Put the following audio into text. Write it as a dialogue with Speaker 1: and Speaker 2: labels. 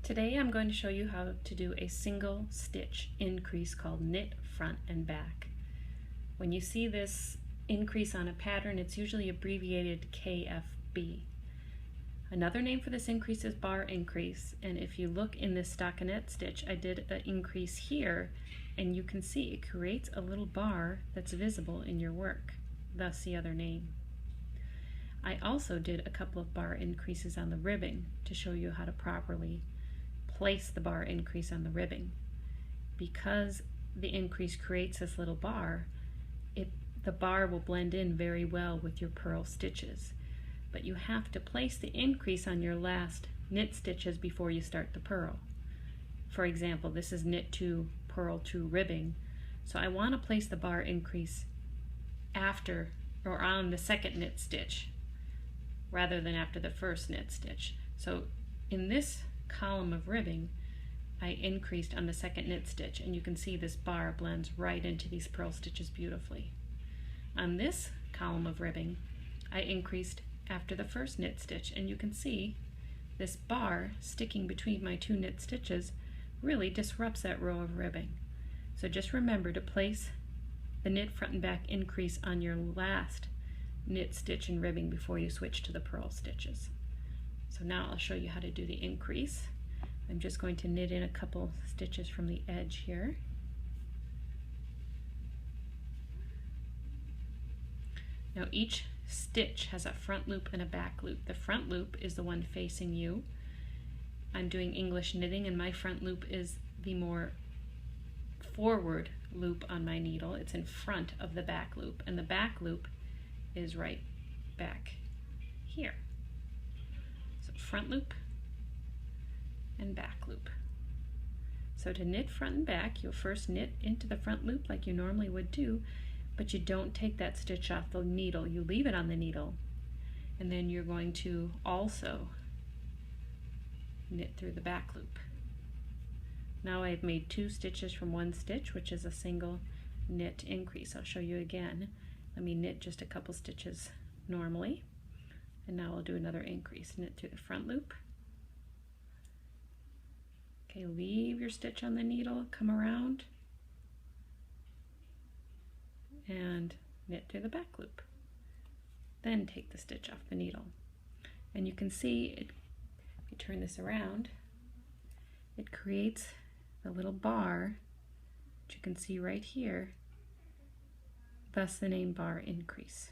Speaker 1: Today I'm going to show you how to do a single stitch increase called knit front and back. When you see this increase on a pattern, it's usually abbreviated KFB. Another name for this increase is bar increase, and if you look in this stockinette stitch, I did an increase here, and you can see it creates a little bar that's visible in your work, thus the other name. I also did a couple of bar increases on the ribbing to show you how to properly place the bar increase on the ribbing. Because the increase creates this little bar, the bar will blend in very well with your purl stitches. But you have to place the increase on your last knit stitches before you start the purl. For example, this is knit 2, purl 2 ribbing, so I want to place the bar increase after or on the second knit stitch rather than after the first knit stitch. So in this column of ribbing, I increased on the second knit stitch, and you can see this bar blends right into these purl stitches beautifully. On this column of ribbing, I increased after the first knit stitch, and you can see this bar sticking between my two knit stitches really disrupts that row of ribbing. So just remember to place the knit front and back increase on your last knit stitch and ribbing before you switch to the purl stitches. So now I'll show you how to do the increase. I'm just going to knit in a couple stitches from the edge here. Now each stitch has a front loop and a back loop. The front loop is the one facing you. I'm doing English knitting, and my front loop is the more forward loop on my needle. It's in front of the back loop, and the back loop is right back here. So front loop and back loop. So to knit front and back, you'll first knit into the front loop like you normally would do, but you don't take that stitch off the needle. You leave it on the needle, and then you're going to also knit through the back loop. Now I've made 2 stitches from one stitch, which is a single knit increase. I'll show you again. Let me knit just a couple stitches normally, and now I'll do another increase. Knit through the front loop. Okay, leave your stitch on the needle, come around, and knit through the back loop. Then take the stitch off the needle. And you can see, if you turn this around, it creates the little bar, which you can see right here, thus the name bar increase.